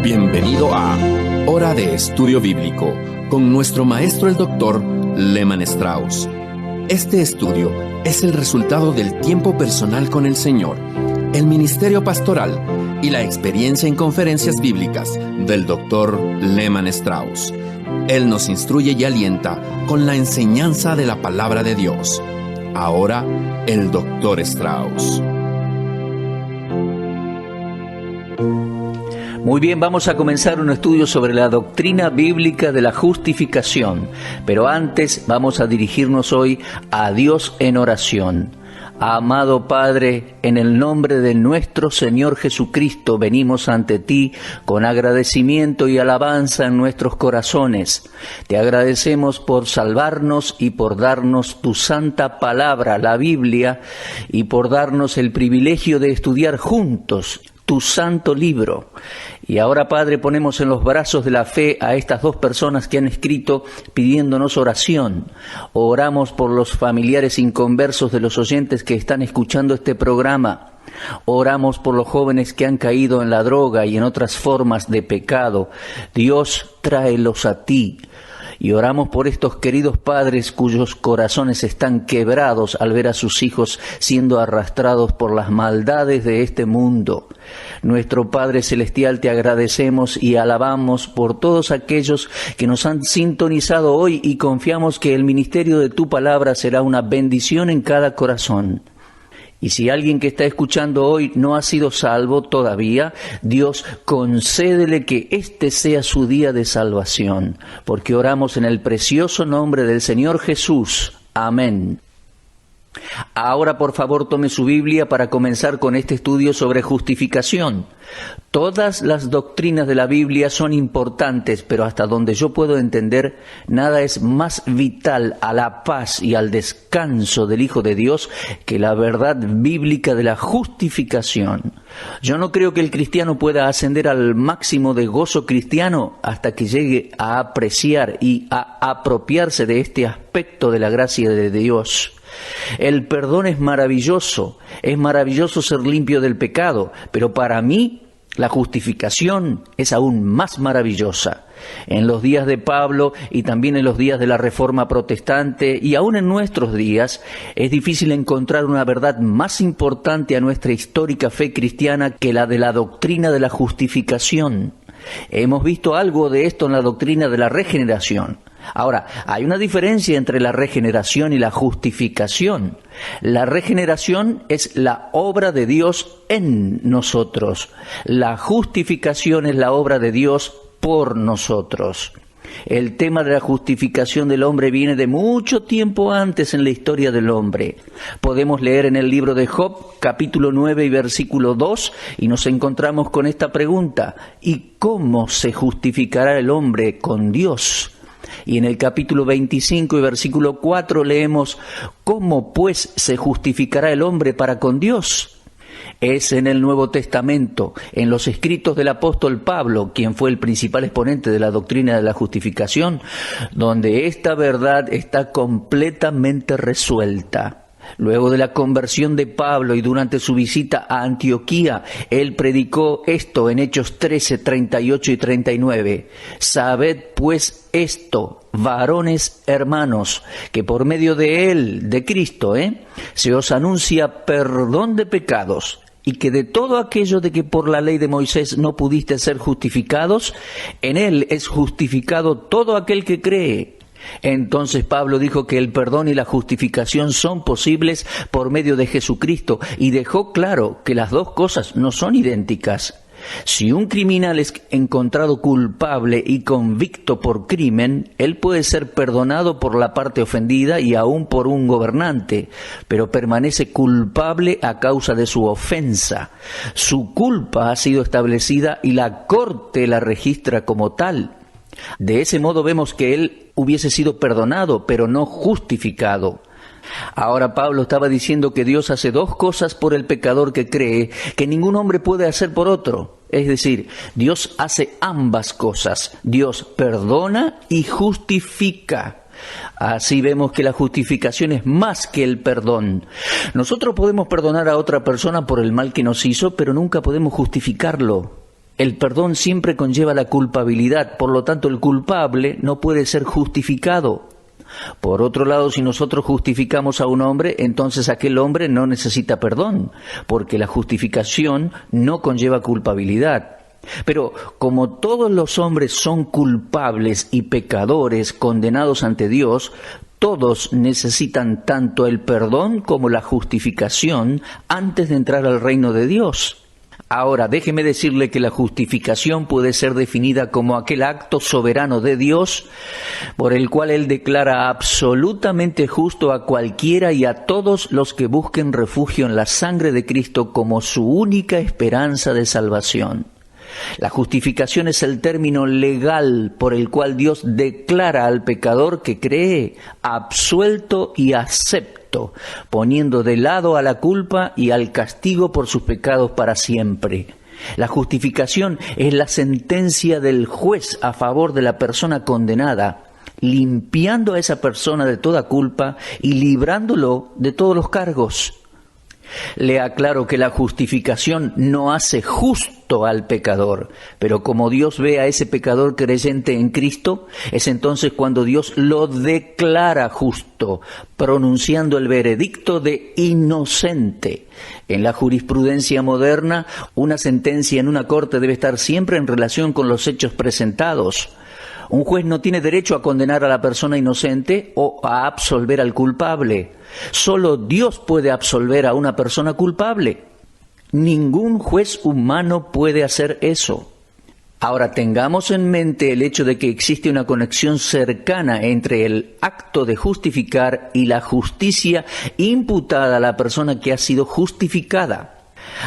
Bienvenido a Hora de Estudio Bíblico con nuestro maestro el Dr. Lehman Strauss. Este estudio es el resultado del tiempo personal con el Señor, el ministerio pastoral y la experiencia en conferencias bíblicas del Dr. Lehman Strauss. Él nos instruye y alienta con la enseñanza de la palabra de Dios. Ahora, el Dr. Strauss. Muy bien, vamos a comenzar un estudio sobre la doctrina bíblica de la justificación. Pero antes vamos a dirigirnos hoy a Dios en oración. Amado Padre, en el nombre de nuestro Señor Jesucristo venimos ante ti con agradecimiento y alabanza en nuestros corazones. Te agradecemos por salvarnos y por darnos tu santa palabra, la Biblia, y por darnos el privilegio de estudiar juntos tu santo libro. Y ahora, Padre, ponemos en los brazos de la fe a estas dos personas que han escrito pidiéndonos oración. Oramos por los familiares inconversos de los oyentes que están escuchando este programa. Oramos por los jóvenes que han caído en la droga y en otras formas de pecado. Dios, tráelos a ti. Y oramos por estos queridos padres cuyos corazones están quebrados al ver a sus hijos siendo arrastrados por las maldades de este mundo. Nuestro Padre Celestial, te agradecemos y alabamos por todos aquellos que nos han sintonizado hoy y confiamos que el ministerio de tu palabra será una bendición en cada corazón. Y si alguien que está escuchando hoy no ha sido salvo todavía, Dios, concédele que este sea su día de salvación, porque oramos en el precioso nombre del Señor Jesús. Amén. Ahora, por favor, tome su Biblia para comenzar con este estudio sobre justificación. Todas las doctrinas de la Biblia son importantes, pero hasta donde yo puedo entender, nada es más vital a la paz y al descanso del Hijo de Dios que la verdad bíblica de la justificación. Yo no creo que el cristiano pueda ascender al máximo de gozo cristiano hasta que llegue a apreciar y a apropiarse de este aspecto de la gracia de Dios. El perdón es maravilloso ser limpio del pecado, pero para mí la justificación es aún más maravillosa. En los días de Pablo y también en los días de la Reforma Protestante y aún en nuestros días, es difícil encontrar una verdad más importante a nuestra histórica fe cristiana que la de la doctrina de la justificación. Hemos visto algo de esto en la doctrina de la regeneración. Ahora, hay una diferencia entre la regeneración y la justificación. La regeneración es la obra de Dios en nosotros. La justificación es la obra de Dios por nosotros. El tema de la justificación del hombre viene de mucho tiempo antes en la historia del hombre. Podemos leer en el libro de Job, capítulo 9 y versículo 2, y nos encontramos con esta pregunta: ¿y cómo se justificará el hombre con Dios? Y en el capítulo 25 y versículo 4 leemos: ¿cómo pues se justificará el hombre para con Dios? Es en el Nuevo Testamento, en los escritos del apóstol Pablo, quien fue el principal exponente de la doctrina de la justificación, donde esta verdad está completamente resuelta. Luego de la conversión de Pablo y durante su visita a Antioquía, él predicó esto en Hechos 13, 38 y 39. Sabed pues esto, varones hermanos, que por medio de él, de Cristo, se os anuncia perdón de pecados, y que de todo aquello de que por la ley de Moisés no pudiste ser justificados, en él es justificado todo aquel que cree. Entonces Pablo dijo que el perdón y la justificación son posibles por medio de Jesucristo y dejó claro que las dos cosas no son idénticas. Si un criminal es encontrado culpable y convicto por crimen, él puede ser perdonado por la parte ofendida y aún por un gobernante, pero permanece culpable a causa de su ofensa. Su culpa ha sido establecida y la corte la registra como tal. De ese modo vemos que él hubiese sido perdonado, pero no justificado. Ahora Pablo estaba diciendo que Dios hace dos cosas por el pecador que cree que ningún hombre puede hacer por otro. Es decir, Dios hace ambas cosas. Dios perdona y justifica. Así vemos que la justificación es más que el perdón. Nosotros podemos perdonar a otra persona por el mal que nos hizo, pero nunca podemos justificarlo. El perdón siempre conlleva la culpabilidad, por lo tanto el culpable no puede ser justificado. Por otro lado, si nosotros justificamos a un hombre, entonces aquel hombre no necesita perdón, porque la justificación no conlleva culpabilidad. Pero como todos los hombres son culpables y pecadores condenados ante Dios, todos necesitan tanto el perdón como la justificación antes de entrar al reino de Dios. Ahora, déjeme decirle que la justificación puede ser definida como aquel acto soberano de Dios por el cual Él declara absolutamente justo a cualquiera y a todos los que busquen refugio en la sangre de Cristo como su única esperanza de salvación. La justificación es el término legal por el cual Dios declara al pecador que cree absuelto y acepto, poniendo de lado a la culpa y al castigo por sus pecados para siempre. La justificación es la sentencia del juez a favor de la persona condenada, limpiando a esa persona de toda culpa y librándolo de todos los cargos. Le aclaro que la justificación no hace justo al pecador, pero como Dios ve a ese pecador creyente en Cristo, es entonces cuando Dios lo declara justo, pronunciando el veredicto de inocente. En la jurisprudencia moderna, una sentencia en una corte debe estar siempre en relación con los hechos presentados. Un juez no tiene derecho a condenar a la persona inocente o a absolver al culpable. Solo Dios puede absolver a una persona culpable. Ningún juez humano puede hacer eso. Ahora, tengamos en mente el hecho de que existe una conexión cercana entre el acto de justificar y la justicia imputada a la persona que ha sido justificada.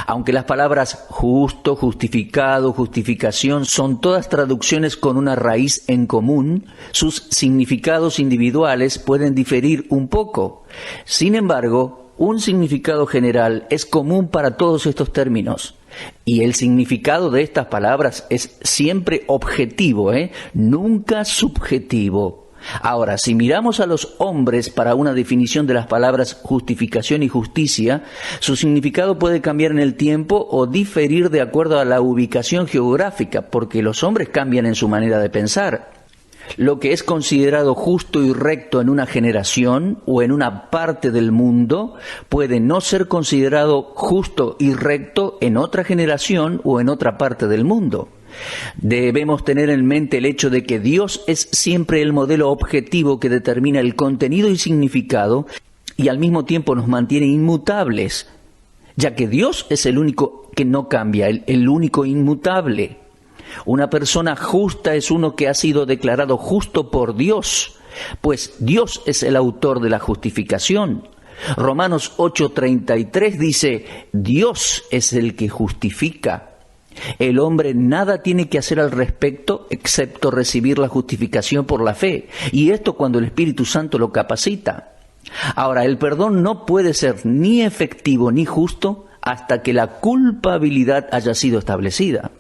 Aunque las palabras justo, justificado, justificación son todas traducciones con una raíz en común, sus significados individuales pueden diferir un poco. Sin embargo, un significado general es común para todos estos términos. Y el significado de estas palabras es siempre objetivo, nunca subjetivo. Ahora, si miramos a los hombres para una definición de las palabras justificación y justicia, su significado puede cambiar en el tiempo o diferir de acuerdo a la ubicación geográfica, porque los hombres cambian en su manera de pensar. Lo que es considerado justo y recto en una generación o en una parte del mundo puede no ser considerado justo y recto en otra generación o en otra parte del mundo. Debemos tener en mente el hecho de que Dios es siempre el modelo objetivo que determina el contenido y significado y al mismo tiempo nos mantiene inmutables, ya que Dios es el único que no cambia, el único inmutable. Una persona justa es uno que ha sido declarado justo por Dios, pues Dios es el autor de la justificación. Romanos 8:33 dice, Dios es el que justifica. El hombre nada tiene que hacer al respecto excepto recibir la justificación por la fe, y esto cuando el Espíritu Santo lo capacita. Ahora, el perdón no puede ser ni efectivo ni justo hasta que la culpabilidad haya sido establecida.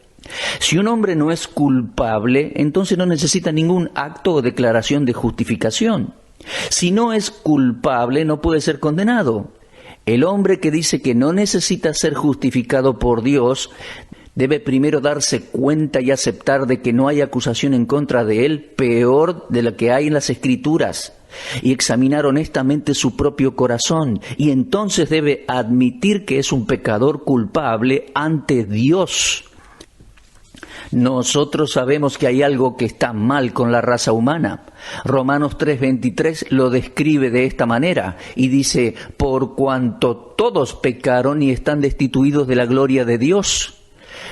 Si un hombre no es culpable, entonces no necesita ningún acto o declaración de justificación. Si no es culpable, no puede ser condenado. El hombre que dice que no necesita ser justificado por Dios debe primero darse cuenta y aceptar de que no hay acusación en contra de él peor de la que hay en las Escrituras, y examinar honestamente su propio corazón, y entonces debe admitir que es un pecador culpable ante Dios. Nosotros sabemos que hay algo que está mal con la raza humana. Romanos 3:23 lo describe de esta manera y dice, por cuanto todos pecaron y están destituidos de la gloria de Dios.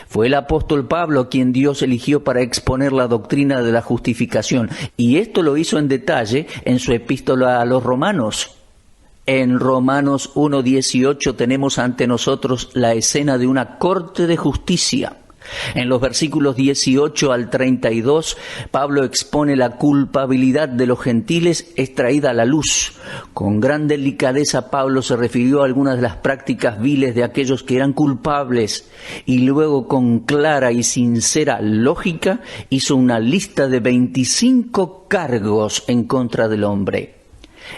Fue el apóstol Pablo quien Dios eligió para exponer la doctrina de la justificación, y esto lo hizo en detalle en su epístola a los Romanos. En Romanos 1:18 tenemos ante nosotros la escena de una corte de justicia. En los versículos 18 al 32, Pablo expone la culpabilidad de los gentiles extraída a la luz. Con gran delicadeza, Pablo se refirió a algunas de las prácticas viles de aquellos que eran culpables y luego, con clara y sincera lógica, hizo una lista de 25 cargos en contra del hombre.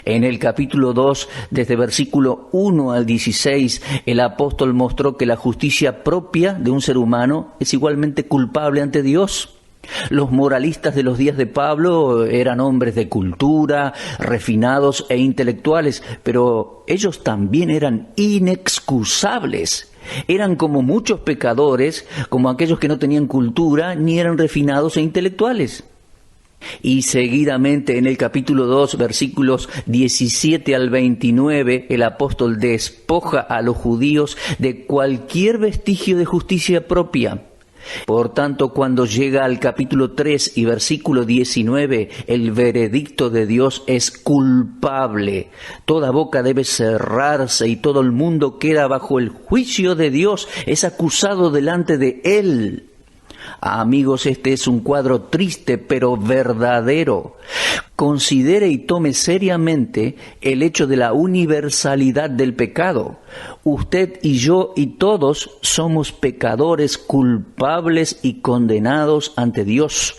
En el capítulo 2, desde versículo 1 al 16, el apóstol mostró que la justicia propia de un ser humano es igualmente culpable ante Dios. Los moralistas de los días de Pablo eran hombres de cultura, refinados e intelectuales, pero ellos también eran inexcusables. Eran como muchos pecadores, como aquellos que no tenían cultura ni eran refinados e intelectuales. Y seguidamente en el capítulo 2, versículos 17 al 29, el apóstol despoja a los judíos de cualquier vestigio de justicia propia. Por tanto, cuando llega al capítulo 3 y versículo 19, el veredicto de Dios es culpable. Toda boca debe cerrarse y todo el mundo queda bajo el juicio de Dios, es acusado delante de Él. Amigos, este es un cuadro triste pero verdadero. Considere y tome seriamente el hecho de la universalidad del pecado. Usted y yo y todos somos pecadores culpables y condenados ante Dios.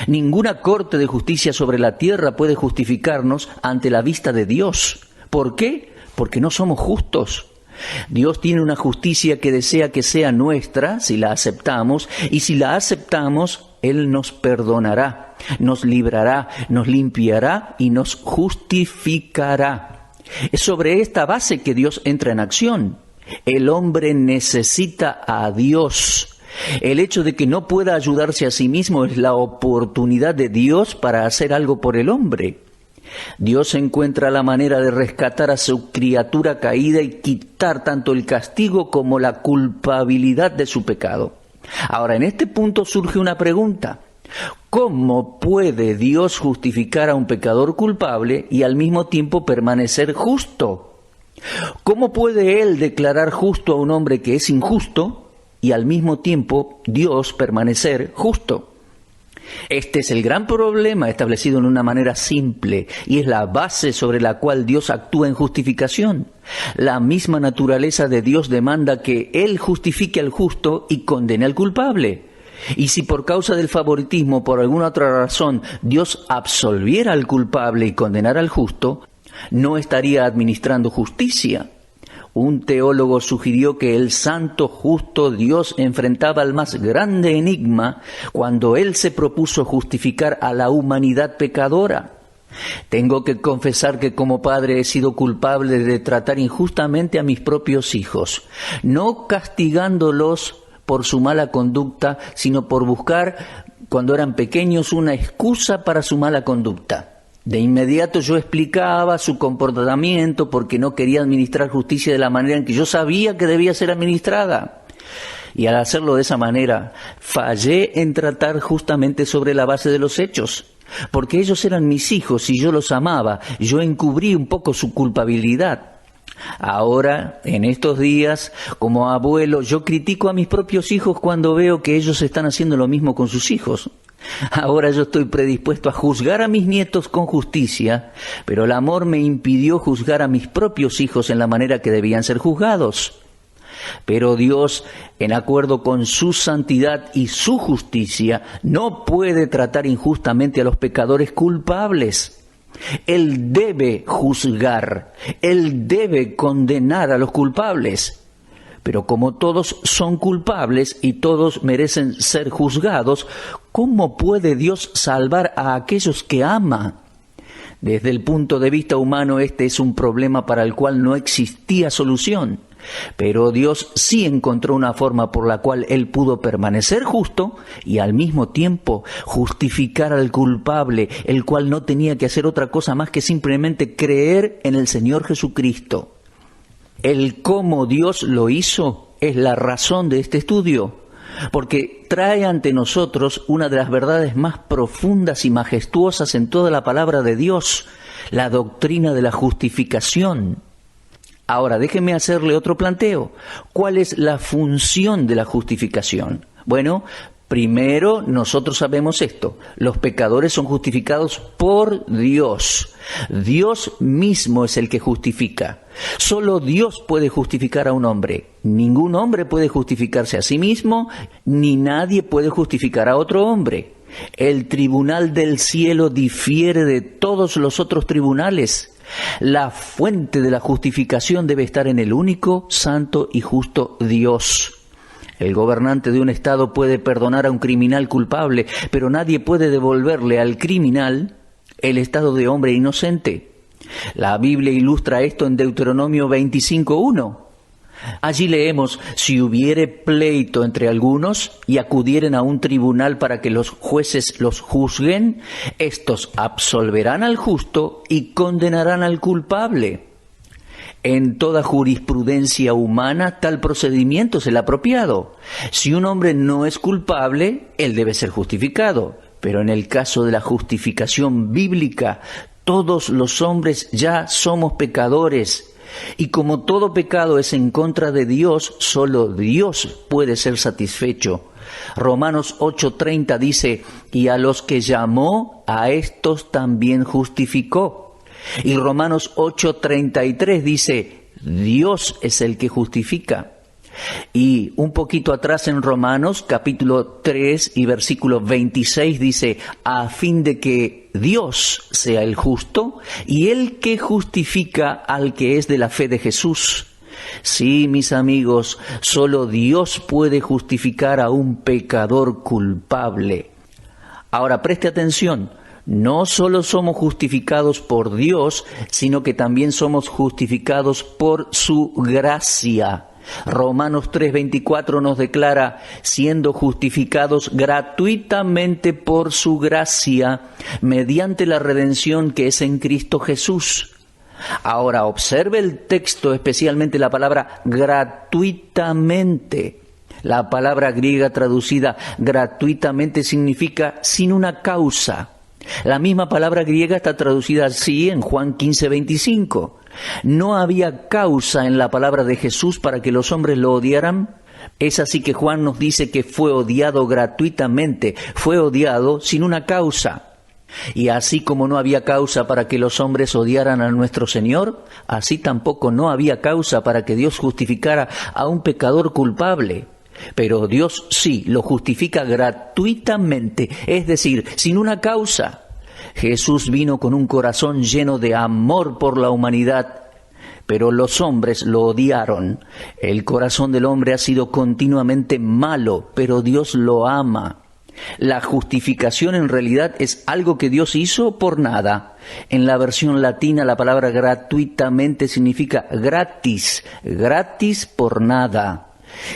Ninguna corte de justicia sobre la tierra puede justificarnos ante la vista de Dios. ¿Por qué? Porque no somos justos. Dios tiene una justicia que desea que sea nuestra si la aceptamos, y si la aceptamos, Él nos perdonará, nos librará, nos limpiará y nos justificará. Es sobre esta base que Dios entra en acción. El hombre necesita a Dios. El hecho de que no pueda ayudarse a sí mismo es la oportunidad de Dios para hacer algo por el hombre. Dios encuentra la manera de rescatar a su criatura caída y quitar tanto el castigo como la culpabilidad de su pecado. Ahora, en este punto surge una pregunta. ¿Cómo puede Dios justificar a un pecador culpable y al mismo tiempo permanecer justo? ¿Cómo puede Él declarar justo a un hombre que es injusto y al mismo tiempo Dios permanecer justo? Este es el gran problema establecido en una manera simple y es la base sobre la cual Dios actúa en justificación. La misma naturaleza de Dios demanda que Él justifique al justo y condene al culpable. Y si por causa del favoritismo o por alguna otra razón Dios absolviera al culpable y condenara al justo, no estaría administrando justicia. Un teólogo sugirió que el santo justo Dios enfrentaba el más grande enigma cuando Él se propuso justificar a la humanidad pecadora. Tengo que confesar que como padre he sido culpable de tratar injustamente a mis propios hijos, no castigándolos por su mala conducta, sino por buscar, cuando eran pequeños, una excusa para su mala conducta. De inmediato yo explicaba su comportamiento porque no quería administrar justicia de la manera en que yo sabía que debía ser administrada. Y al hacerlo de esa manera, fallé en tratar justamente sobre la base de los hechos. Porque ellos eran mis hijos y yo los amaba, yo encubrí un poco su culpabilidad. Ahora, en estos días, como abuelo, yo critico a mis propios hijos cuando veo que ellos están haciendo lo mismo con sus hijos. Ahora yo estoy predispuesto a juzgar a mis nietos con justicia, pero el amor me impidió juzgar a mis propios hijos en la manera que debían ser juzgados. Pero Dios, en acuerdo con su santidad y su justicia, no puede tratar injustamente a los pecadores culpables. Él debe juzgar, Él debe condenar a los culpables. Pero como todos son culpables y todos merecen ser juzgados, ¿cómo puede Dios salvar a aquellos que ama? Desde el punto de vista humano, este es un problema para el cual no existía solución. Pero Dios sí encontró una forma por la cual Él pudo permanecer justo y al mismo tiempo justificar al culpable, el cual no tenía que hacer otra cosa más que simplemente creer en el Señor Jesucristo. El cómo Dios lo hizo es la razón de este estudio, porque trae ante nosotros una de las verdades más profundas y majestuosas en toda la palabra de Dios, la doctrina de la justificación. Ahora, déjeme hacerle otro planteo. ¿Cuál es la función de la justificación? Bueno, primero nosotros sabemos esto. Los pecadores son justificados por Dios. Dios mismo es el que justifica. Solo Dios puede justificar a un hombre. Ningún hombre puede justificarse a sí mismo, ni nadie puede justificar a otro hombre. El tribunal del cielo difiere de todos los otros tribunales. La fuente de la justificación debe estar en el único, santo y justo Dios. El gobernante de un estado puede perdonar a un criminal culpable, pero nadie puede devolverle al criminal el estado de hombre inocente. La Biblia ilustra esto en Deuteronomio 25:1. Allí leemos: si hubiere pleito entre algunos y acudieren a un tribunal para que los jueces los juzguen, estos absolverán al justo y condenarán al culpable. En toda jurisprudencia humana tal procedimiento es el apropiado. Si un hombre no es culpable, él debe ser justificado. Pero en el caso de la justificación bíblica, todos los hombres ya somos pecadores. Y como todo pecado es en contra de Dios, solo Dios puede ser satisfecho. Romanos 8:30 dice: y a los que llamó, a estos también justificó. Y Romanos 8:33 dice: Dios es el que justifica. Y un poquito atrás en Romanos, capítulo 3 y versículo 26 dice: a fin de que Dios sea el justo y el que justifica al que es de la fe de Jesús. Sí, mis amigos, solo Dios puede justificar a un pecador culpable. Ahora preste atención. No solo somos justificados por Dios, sino que también somos justificados por su gracia. Romanos 3:24 nos declara: siendo justificados gratuitamente por su gracia, mediante la redención que es en Cristo Jesús. Ahora observe el texto, especialmente la palabra gratuitamente. La palabra griega traducida gratuitamente significa sin una causa. La misma palabra griega está traducida así en Juan 15:25. No había causa en la palabra de Jesús para que los hombres lo odiaran. Es así que Juan nos dice que fue odiado gratuitamente, fue odiado sin una causa. Y así como no había causa para que los hombres odiaran a nuestro Señor, así tampoco no había causa para que Dios justificara a un pecador culpable. Pero Dios sí lo justifica gratuitamente, es decir, sin una causa. Jesús vino con un corazón lleno de amor por la humanidad, pero los hombres lo odiaron. El corazón del hombre ha sido continuamente malo, pero Dios lo ama. La justificación en realidad es algo que Dios hizo por nada. En la versión latina la palabra gratuitamente significa gratis, gratis por nada.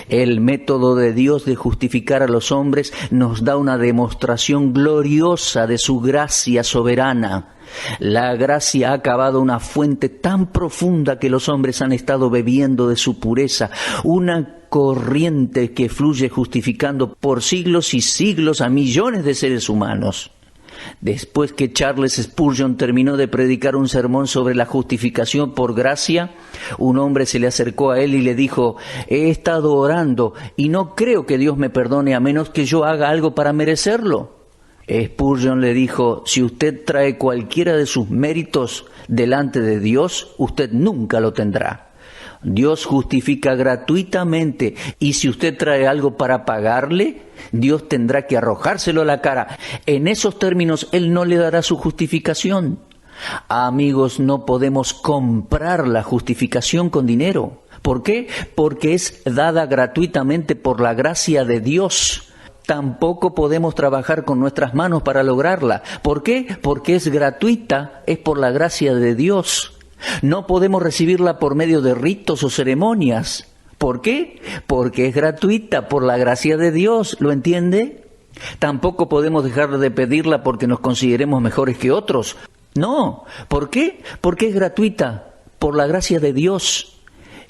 El método de Dios de justificar a los hombres nos da una demostración gloriosa de su gracia soberana. La gracia ha cavado una fuente tan profunda que los hombres han estado bebiendo de su pureza, una corriente que fluye justificando por siglos y siglos a millones de seres humanos. Después que Charles Spurgeon terminó de predicar un sermón sobre la justificación por gracia, un hombre se le acercó a él y le dijo: he estado orando y no creo que Dios me perdone a menos que yo haga algo para merecerlo. Spurgeon le dijo: si usted trae cualquiera de sus méritos delante de Dios, usted nunca lo tendrá. Dios justifica gratuitamente, y si usted trae algo para pagarle, Dios tendrá que arrojárselo a la cara. En esos términos, Él no le dará su justificación. Amigos, no podemos comprar la justificación con dinero. ¿Por qué? Porque es dada gratuitamente por la gracia de Dios. Tampoco podemos trabajar con nuestras manos para lograrla. ¿Por qué? Porque es gratuita, es por la gracia de Dios. No podemos recibirla por medio de ritos o ceremonias. ¿Por qué? Porque es gratuita por la gracia de Dios, ¿lo entiende? Tampoco podemos dejar de pedirla porque nos consideremos mejores que otros. No, ¿por qué? Porque es gratuita por la gracia de Dios.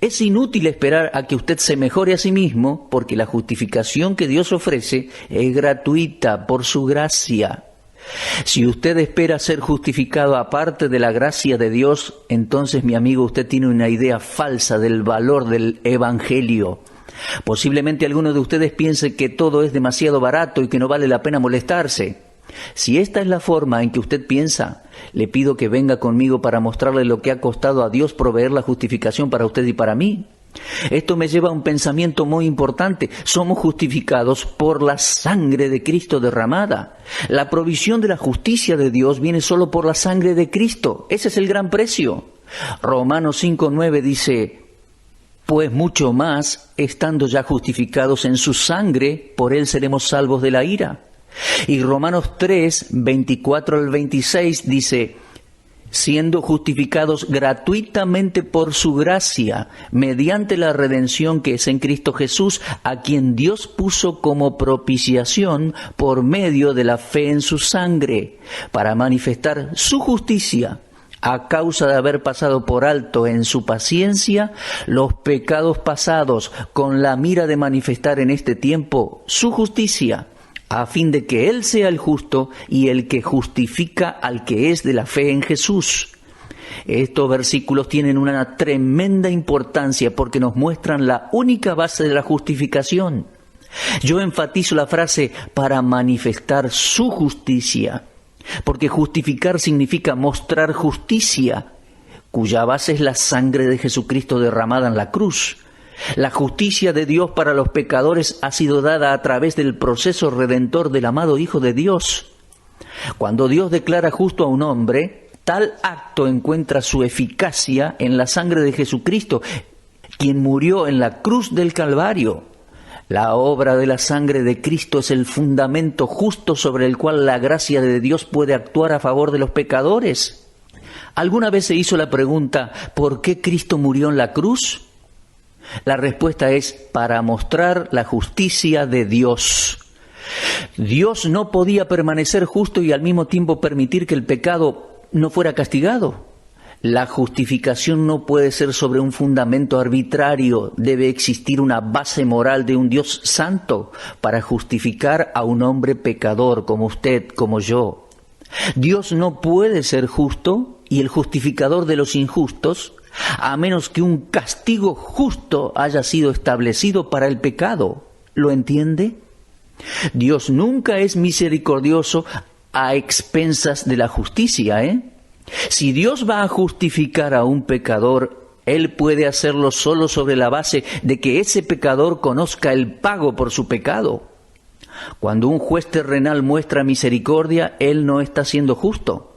Es inútil esperar a que usted se mejore a sí mismo, porque la justificación que Dios ofrece es gratuita por su gracia. Si usted espera ser justificado aparte de la gracia de Dios, entonces, mi amigo, usted tiene una idea falsa del valor del Evangelio. Posiblemente alguno de ustedes piense que todo es demasiado barato y que no vale la pena molestarse. Si esta es la forma en que usted piensa, le pido que venga conmigo para mostrarle lo que ha costado a Dios proveer la justificación para usted y para mí. Esto me lleva a un pensamiento muy importante. Somos justificados por la sangre de Cristo derramada. La provisión de la justicia de Dios viene solo por la sangre de Cristo. Ese es el gran precio. Romanos 5:9 dice: pues mucho más, estando ya justificados en su sangre, por él seremos salvos de la ira. Y Romanos 3:24 al 26 dice: siendo justificados gratuitamente por su gracia, mediante la redención que es en Cristo Jesús, a quien Dios puso como propiciación por medio de la fe en su sangre, para manifestar su justicia, a causa de haber pasado por alto en su paciencia los pecados pasados, con la mira de manifestar en este tiempo su justicia, a fin de que Él sea el justo y el que justifica al que es de la fe en Jesús. Estos versículos tienen una tremenda importancia porque nos muestran la única base de la justificación. Yo enfatizo la frase para manifestar su justicia, porque justificar significa mostrar justicia, cuya base es la sangre de Jesucristo derramada en la cruz. La justicia de Dios para los pecadores ha sido dada a través del proceso redentor del amado Hijo de Dios. Cuando Dios declara justo a un hombre, tal acto encuentra su eficacia en la sangre de Jesucristo, quien murió en la cruz del Calvario. La obra de la sangre de Cristo es el fundamento justo sobre el cual la gracia de Dios puede actuar a favor de los pecadores. ¿Alguna vez se hizo la pregunta, ¿por qué Cristo murió en la cruz? La respuesta es para mostrar la justicia de Dios. Dios no podía permanecer justo y al mismo tiempo permitir que el pecado no fuera castigado. La justificación no puede ser sobre un fundamento arbitrario. Debe existir una base moral de un Dios santo para justificar a un hombre pecador como usted, como yo. Dios no puede ser justo y el justificador de los injustos, a menos que un castigo justo haya sido establecido para el pecado. ¿Lo entiende? Dios nunca es misericordioso a expensas de la justicia, Si Dios va a justificar a un pecador, Él puede hacerlo solo sobre la base de que ese pecador conozca el pago por su pecado. Cuando un juez terrenal muestra misericordia, Él no está siendo justo.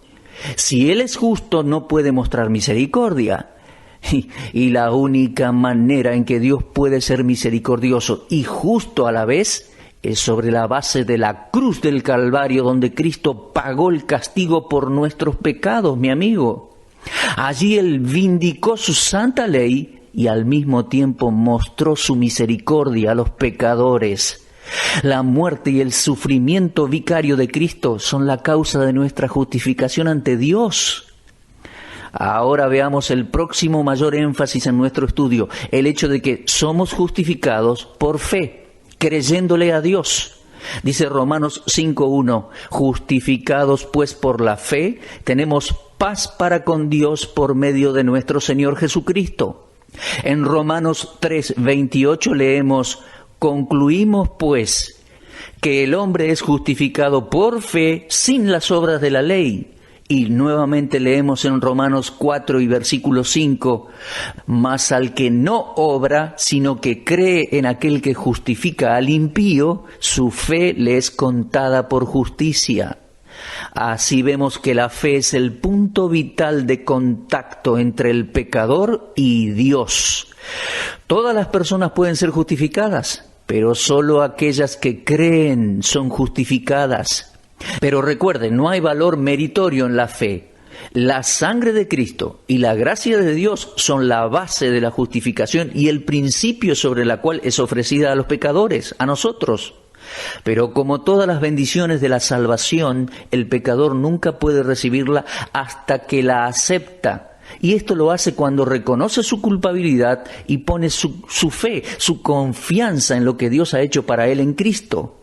Si Él es justo, no puede mostrar misericordia. Y la única manera en que Dios puede ser misericordioso y justo a la vez es sobre la base de la cruz del Calvario, donde Cristo pagó el castigo por nuestros pecados, mi amigo. Allí Él vindicó su santa ley y al mismo tiempo mostró su misericordia a los pecadores. La muerte y el sufrimiento vicario de Cristo son la causa de nuestra justificación ante Dios. Ahora veamos el próximo mayor énfasis en nuestro estudio, el hecho de que somos justificados por fe, creyéndole a Dios. Dice Romanos 5:1, justificados pues por la fe, tenemos paz para con Dios por medio de nuestro Señor Jesucristo. En Romanos 3:28 leemos, concluimos pues que el hombre es justificado por fe sin las obras de la ley. Y nuevamente leemos en Romanos 4 y versículo 5, mas al que no obra, sino que cree en aquel que justifica al impío, su fe le es contada por justicia. Así vemos que la fe es el punto vital de contacto entre el pecador y Dios. Todas las personas pueden ser justificadas, pero solo aquellas que creen son justificadas. Pero recuerden, no hay valor meritorio en la fe. La sangre de Cristo y la gracia de Dios son la base de la justificación y el principio sobre la cual es ofrecida a los pecadores, a nosotros. Pero como todas las bendiciones de la salvación, el pecador nunca puede recibirla hasta que la acepta. Y esto lo hace cuando reconoce su culpabilidad y pone su fe, su confianza en lo que Dios ha hecho para él en Cristo.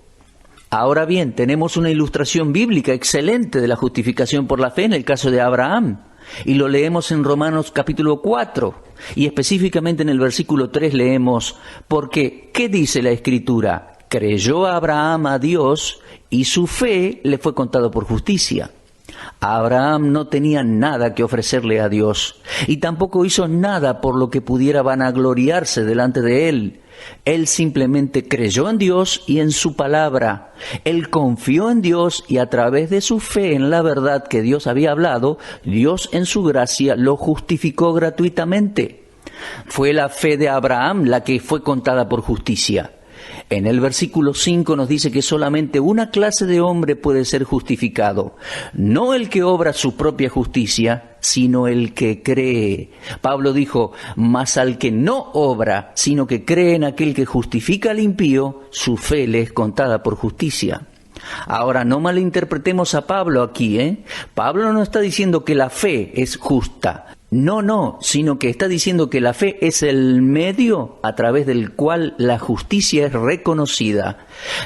Ahora bien, tenemos una ilustración bíblica excelente de la justificación por la fe en el caso de Abraham. Y lo leemos en Romanos capítulo 4. Y específicamente en el versículo 3 leemos, porque, ¿qué dice la Escritura? Creyó Abraham a Dios y su fe le fue contado por justicia. Abraham no tenía nada que ofrecerle a Dios y tampoco hizo nada por lo que pudiera vanagloriarse delante de él. Él simplemente creyó en Dios y en su palabra. Él confió en Dios y a través de su fe en la verdad que Dios había hablado, Dios en su gracia lo justificó gratuitamente. Fue la fe de Abraham la que fue contada por justicia. En el versículo 5 nos dice que solamente una clase de hombre puede ser justificado, no el que obra su propia justicia, sino el que cree. Pablo dijo, mas al que no obra, sino que cree en aquel que justifica al impío, su fe le es contada por justicia. Ahora, no malinterpretemos a Pablo aquí, Pablo no está diciendo que la fe es justa. No, sino que está diciendo que la fe es el medio a través del cual la justicia es reconocida.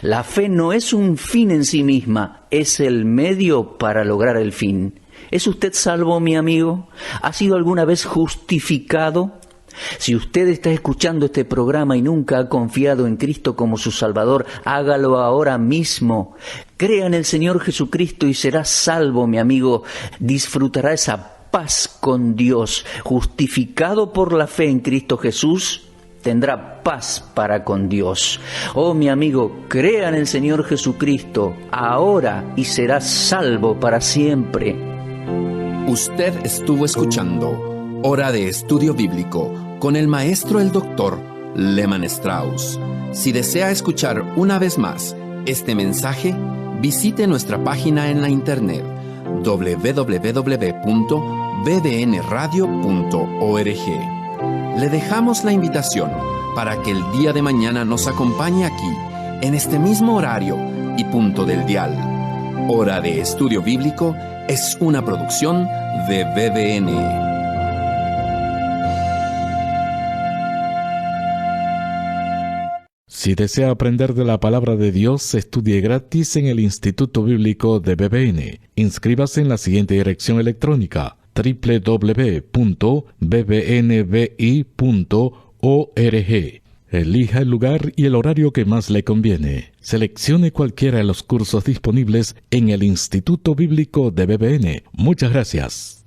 La fe no es un fin en sí misma, es el medio para lograr el fin. ¿Es usted salvo, mi amigo? ¿Ha sido alguna vez justificado? Si usted está escuchando este programa y nunca ha confiado en Cristo como su Salvador, hágalo ahora mismo. Crea en el Señor Jesucristo y será salvo, mi amigo. Disfrutará esa paz con Dios. Justificado por la fe en Cristo Jesús, tendrá paz para con Dios. Oh, mi amigo, crea en el Señor Jesucristo ahora y será salvo para siempre. Usted estuvo escuchando Hora de Estudio Bíblico con el maestro el doctor Lehman Strauss. Si desea escuchar una vez más este mensaje, visite nuestra página en la internet www.bbnradio.org. Le dejamos la invitación para que el día de mañana nos acompañe aquí, en este mismo horario y punto del dial. Hora de Estudio Bíblico es una producción de BBN. Si desea aprender de la palabra de Dios, estudie gratis en el Instituto Bíblico de BBN. Inscríbase en la siguiente dirección electrónica: www.bbnbi.org. Elija el lugar y el horario que más le conviene. Seleccione cualquiera de los cursos disponibles en el Instituto Bíblico de BBN. Muchas gracias.